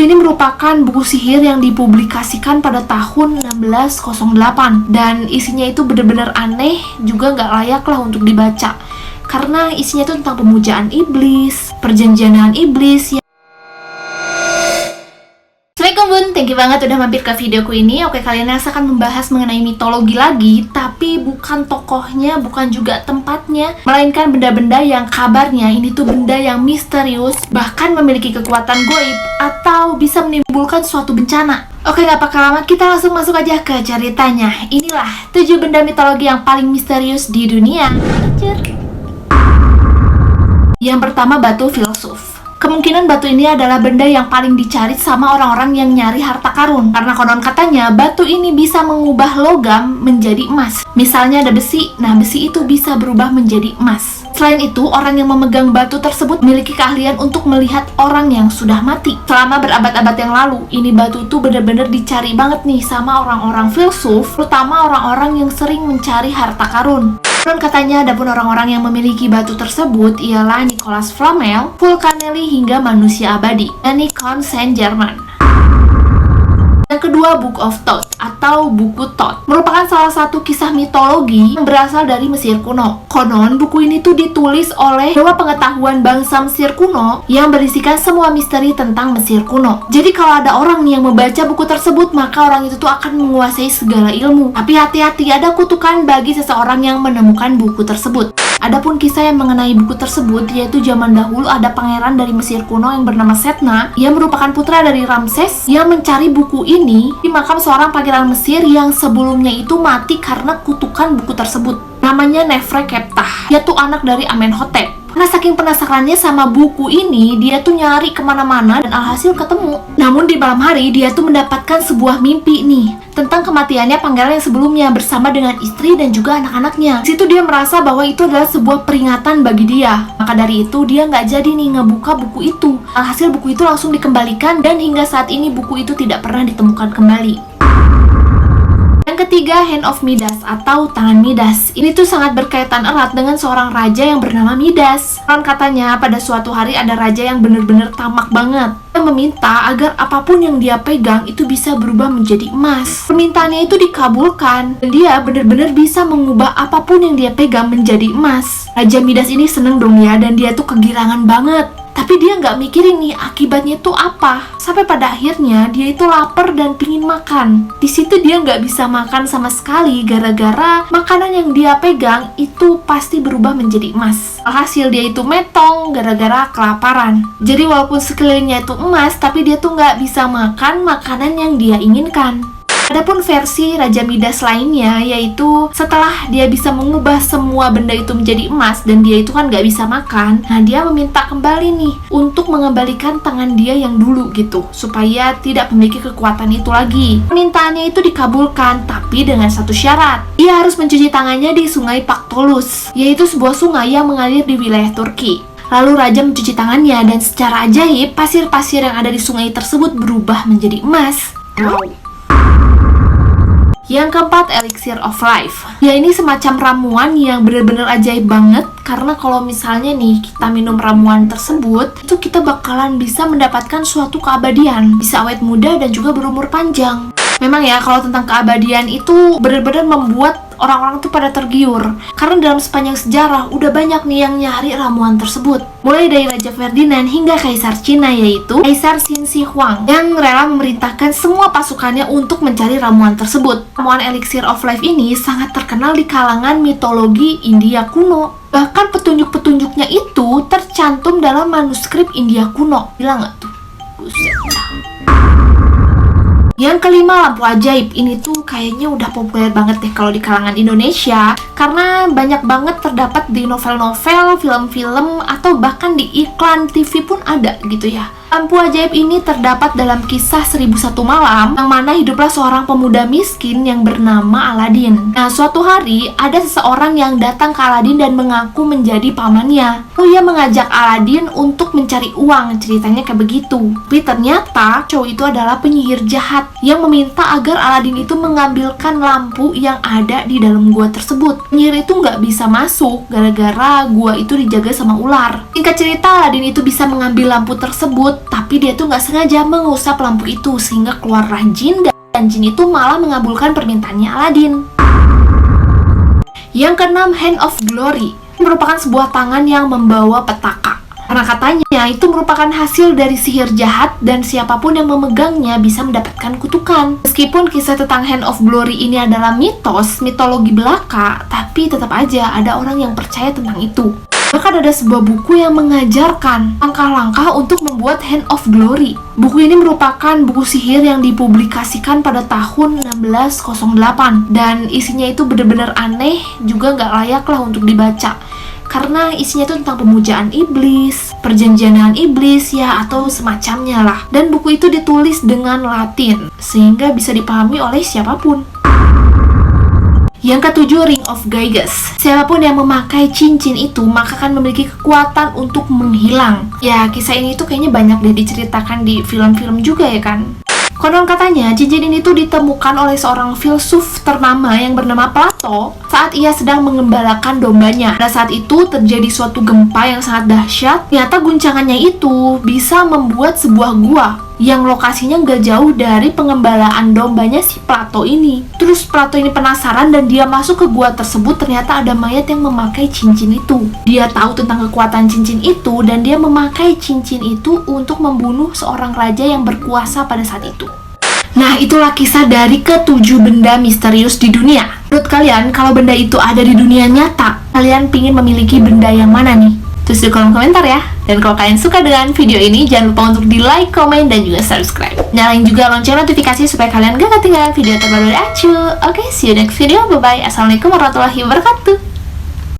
Buku ini merupakan buku sihir yang dipublikasikan pada tahun 1608 dan isinya itu benar-benar aneh, juga nggak layak lah untuk dibaca karena isinya itu tentang pemujaan iblis, perjanjian dengan iblis. Assalamualaikum bun, thank you banget udah mampir ke videoku ini. Oke, kali ini saya akan membahas mengenai mitologi lagi, tapi bukan tokohnya, bukan juga tempatnya, melainkan benda-benda yang kabarnya ini tuh benda yang misterius, bahkan memiliki kekuatan goib atau bisa menimbulkan suatu bencana. Oke, gak pakai lama, kita langsung masuk aja ke ceritanya. Inilah 7 benda mitologi yang paling misterius di dunia. Yang pertama, batu filsuf. Kemungkinan batu ini adalah benda yang paling dicari sama orang-orang yang nyari harta karun. Karena konon katanya batu ini bisa mengubah logam menjadi emas. Misalnya ada besi, nah besi itu bisa berubah menjadi emas. Selain itu, orang yang memegang batu tersebut memiliki keahlian untuk melihat orang yang sudah mati. Selama berabad-abad yang lalu, ini batu tuh bener-bener dicari banget nih sama orang-orang filsuf, terutama orang-orang yang sering mencari harta karun. Dan katanya adapun orang-orang yang memiliki batu tersebut ialah Nicolas Flamel, Vulcanelli hingga manusia abadi, dan Nikon Saint-Germain. Yang kedua, Book of Thoth atau buku Thoth merupakan salah satu kisah mitologi yang berasal dari Mesir kuno. Konon buku ini tuh ditulis oleh dewa pengetahuan bangsa Mesir kuno yang berisikan semua misteri tentang Mesir kuno. Jadi kalau ada orang nih yang membaca buku tersebut, maka orang itu tuh akan menguasai segala ilmu. Tapi hati-hati, ada kutukan bagi seseorang yang menemukan buku tersebut. Adapun kisah yang mengenai buku tersebut, yaitu zaman dahulu ada pangeran dari Mesir kuno yang bernama Setna, yang merupakan putra dari Ramses yang mencari buku ini di makam seorang pangeran Mesir yang sebelumnya itu mati karena kutukan buku tersebut. Namanya Nefrekeptah, dia tuh anak dari Amenhotep. Karena saking penasarannya sama buku ini, dia tuh nyari kemana-mana dan alhasil ketemu. Namun di malam hari, dia tuh mendapatkan sebuah mimpi nih tentang kematiannya pangeran yang sebelumnya bersama dengan istri dan juga anak-anaknya. Di situ dia merasa bahwa itu adalah sebuah peringatan bagi dia. Maka dari itu dia nggak jadi nih ngebuka buku itu. Alhasil buku itu langsung dikembalikan dan hingga saat ini buku itu tidak pernah ditemukan kembali. Yang ketiga, Hand of Midas atau tangan Midas. Ini tuh sangat berkaitan erat dengan seorang raja yang bernama Midas. Konon katanya pada suatu hari ada raja yang benar-benar tamak banget. Dia meminta agar apapun yang dia pegang itu bisa berubah menjadi emas. Permintaannya itu dikabulkan dan dia benar-benar bisa mengubah apapun yang dia pegang menjadi emas. Raja Midas ini seneng dong ya, dan dia tuh kegirangan banget. Tapi dia nggak mikirin nih akibatnya itu apa. Sampai pada akhirnya dia itu lapar dan pingin makan. Di situ dia nggak bisa makan sama sekali gara-gara makanan yang dia pegang itu pasti berubah menjadi emas. Alhasil dia itu metong gara-gara kelaparan. Jadi walaupun sekelilingnya itu emas, tapi dia tuh nggak bisa makan makanan yang dia inginkan. Adapun versi Raja Midas lainnya, yaitu setelah dia bisa mengubah semua benda itu menjadi emas dan dia itu kan gak bisa makan, nah dia meminta kembali nih untuk mengembalikan tangan dia yang dulu gitu, supaya tidak memiliki kekuatan itu lagi. Permintaannya itu dikabulkan, tapi dengan satu syarat. Dia harus mencuci tangannya di sungai Paktolus, yaitu sebuah sungai yang mengalir di wilayah Turki. Lalu raja mencuci tangannya dan secara ajaib pasir-pasir yang ada di sungai tersebut berubah menjadi emas. Yang keempat, Elixir of Life. Ya, ini semacam ramuan yang benar-benar ajaib banget. Karena kalau misalnya nih kita minum ramuan tersebut, itu kita bakalan bisa mendapatkan suatu keabadian. Bisa awet muda dan juga berumur panjang. Memang ya, kalau tentang keabadian itu benar-benar membuat orang-orang tuh pada tergiur. Karena dalam sepanjang sejarah udah banyak nih yang nyari ramuan tersebut. Mulai dari Raja Ferdinand hingga Kaisar Cina, yaitu Kaisar Qin Shi Huang, yang rela memerintahkan semua pasukannya untuk mencari ramuan tersebut. Ramuan Elixir of Life ini sangat terkenal di kalangan mitologi India kuno. Bahkan petunjuk-petunjuknya itu tercantum dalam manuskrip India kuno. Gila nggak tuh? Buset. Yang kelima, lampu ajaib. Ini tuh kayaknya udah populer banget deh kalau di kalangan Indonesia, karena banyak banget terdapat di novel-novel, film-film, atau bahkan di iklan TV pun ada gitu ya. Lampu ajaib ini terdapat dalam kisah 1001 Malam, yang mana hiduplah seorang pemuda miskin yang bernama Aladin. Nah, suatu hari ada seseorang yang datang ke Aladin dan mengaku menjadi pamannya. Lalu ia mengajak Aladin untuk mencari uang, ceritanya kayak begitu. Tapi ternyata cowok itu adalah penyihir jahat yang meminta agar Aladin itu mengambilkan lampu yang ada di dalam gua tersebut. Penyihir itu nggak bisa masuk gara-gara gua itu dijaga sama ular. Singkat cerita, Aladin itu bisa mengambil lampu tersebut tapi dia tuh nggak sengaja mengusap lampu itu sehingga keluarlah jin, dan jin itu malah mengabulkan permintaannya Aladin. Yang keenam, Hand of Glory merupakan sebuah tangan yang membawa petaka. Karena katanya itu merupakan hasil dari sihir jahat dan siapapun yang memegangnya bisa mendapatkan kutukan. Meskipun kisah tentang Hand of Glory ini adalah mitologi belaka, tapi tetap aja ada orang yang percaya tentang itu. Bahkan ada sebuah buku yang mengajarkan langkah-langkah untuk membuat Hand of Glory. Buku ini merupakan buku sihir yang dipublikasikan pada tahun 1608 dan isinya itu benar-benar aneh, juga nggak layak lah untuk dibaca. Karena isinya itu tentang pemujaan iblis, perjanjian dengan iblis ya, atau semacamnya lah. Dan buku itu ditulis dengan Latin, sehingga bisa dipahami oleh siapapun. Yang ketujuh, Ring of Gyges. Siapapun yang memakai cincin itu maka akan memiliki kekuatan untuk menghilang. Ya, kisah ini tuh kayaknya banyak deh diceritakan di film-film juga ya kan. Konon katanya cincin ini tuh ditemukan oleh seorang filsuf ternama yang bernama Plato saat ia sedang mengembalakan dombanya. Pada saat itu terjadi suatu gempa yang sangat dahsyat. Ternyata guncangannya itu bisa membuat sebuah gua yang lokasinya nggak jauh dari pengembalaan dombanya si Plato ini. Terus Plato ini penasaran dan dia masuk ke gua tersebut. Ternyata ada mayat yang memakai cincin itu. Dia tahu tentang kekuatan cincin itu dan dia memakai cincin itu untuk membunuh seorang raja yang berkuasa pada saat itu. Nah, itulah kisah dari ketujuh benda misterius di dunia. Menurut kalian, kalau benda itu ada di dunia nyata, kalian pingin memiliki benda yang mana nih? Tulis di kolom komentar ya. Dan kalau kalian suka dengan video ini, jangan lupa untuk di like, komen, dan juga subscribe. Nyalain juga lonceng notifikasi supaya kalian gak ketinggalan video terbaru dari Acu. Oke, see you next video. Bye-bye. Assalamualaikum warahmatullahi wabarakatuh.